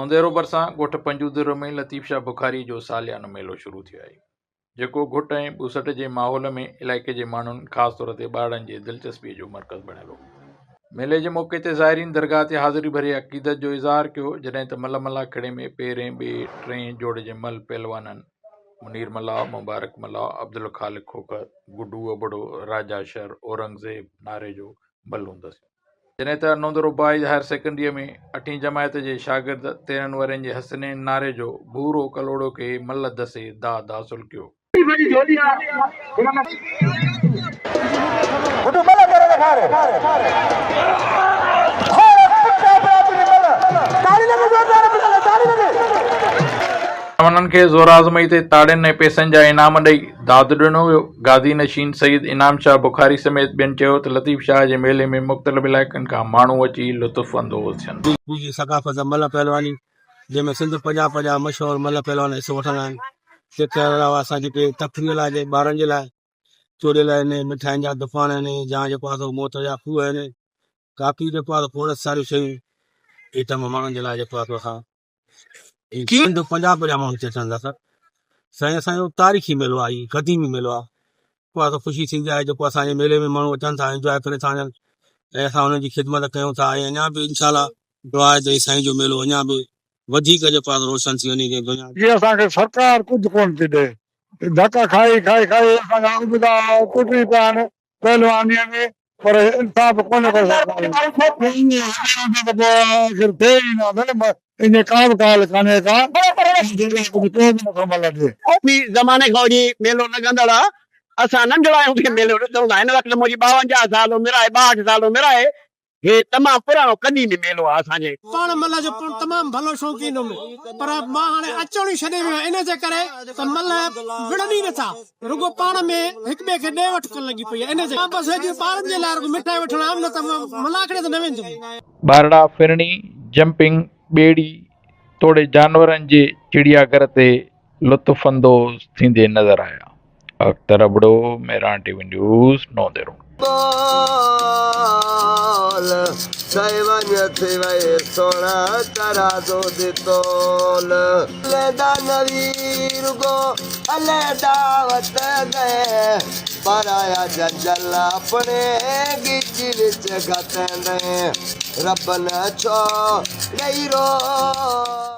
नौंदेरो भरिसां ॻोठ पंजूदरो में लतीफ़ शाह बुखारी जो सालियानो मेलो शुरू थियो आहे, जेको घुट ऐं ॿुसट जे माहौल में इलाइक़े जे माण्हुनि ख़ासि तौर ते ॿारनि जे दिलचस्पीअ जो मर्कज़ बणियल हो। मेले जे मौक़े ते ज़ाइरीन दरगाह ते हाज़िरी भरे अक़ीदत जो इज़हार कयो, जॾहिं त मल मला खेड़े में पहिरें ॿिए टें जोड़े जे मल पहलवाननि मुनीर मला, मुबारक मला, अब्दुल ख़ालिक खोखर, गुड्डू अबड़ो, राजा शर, औरंगज़ेब नारे जो बल हूंदसि। जॾहिं त नौंदरो बॉयज़ हायर सेकेंडरीअ में 8हीं जमायत जे शागिर्द 13 वरनि जे हसनैन नारे जो भूरो कलोड़ो खे मल दसे दाद हासिल कयो। जवाननि खे ज़ोर आज़माई ते ताड़ियुनि ऐं पैसनि जा इनाम ॾेई दाद ॾिनो वियो। गादी नशीन सईद इनाम शाह बुखारी समेत ॿियनि चयो त लतीफ़ शाह जे मेले में मुख़्तलिफ़ इलाइक़नि खां माण्हू अची लुत्फ़ अंदोज़ थियनि। सकाफ़त मल पहलवानी जंहिंमें सिंध 50 मशहूरु मल पहलवान हिसो वठंदा आहिनि। तंहिंखे अलावा असां जेके तफ़रीह लाइ जे ॿारनि जे लाइ चोड़े लाइ आहिनि, मिठाइनि जा दुकान आहिनि, या जेको आहे मोत जा खूह आहिनि, काफ़ी जेको आहे खोड़ सारियूं शयूं आइटम माण्हुनि जे लाइ जेको आहे असां 50 माण्हू अचनि था। सर साईं असांजो तारीख़ी मेलो आहे, क़दीमी मेलो आहे। को ख़ुशी थींदी आहे जेको असांजे मेले में माण्हू अचनि था, इंजॉय करे था वञनि ऐं असां हुननि जी ख़िदमत कयूं था। ऐं अञा बि इंशाल्लाह दुआ आहे त साईं जो मेलो अञा बि वधीक जेको आहे रोशन थी वञे। ये असांखे सरकार कुझु कोन थी ॾे, धक्का खाई खाई खाई असांजा उबदा टुटी पिया आहिनि पहलवानीअ में, पर इंसाफ़ कोन इन काल काल कान्हे का ज़माने खां वठी मेलो लॻंदड़ आहे। असां नंढड़ा आहियूं कि मेलो ॾिसूं था। हिन वक़्तु मुंहिंजी 52 साल उमिरि आहे, 62 साल उमिरि आहे। हे तमामु पुराणो क़दीमी मेलो आहे असांजे। पाण मल जो तमामु भलो शौक़ीन हुउमि, पर मां हाणे अचण ई छॾे वियो इन जे करे त मल विढ़नि ई नथा, रुगो पाण में हिक ॿिए खे ॾे वठि करणु लॻी पई आहे। इन जे बसि हेॾी ॿारनि जे लाइ रुगो मिठाई वठण आम, न त मलाखड़े त न वेंदुमि। ॿारड़ा फिरणी, जंपिंग, ॿेड़ी तोड़े जानवरनि जे चिड़ियाघर ते लुत्फ़ अंदोज़ थींदे नज़र आया। Akhtar Abro, Mehran TV news, Naundero. सोना तराजो दे तोल नवीर गो अले दावत गए पराया जंजल अपने गिच विच गते रब न छो गई रो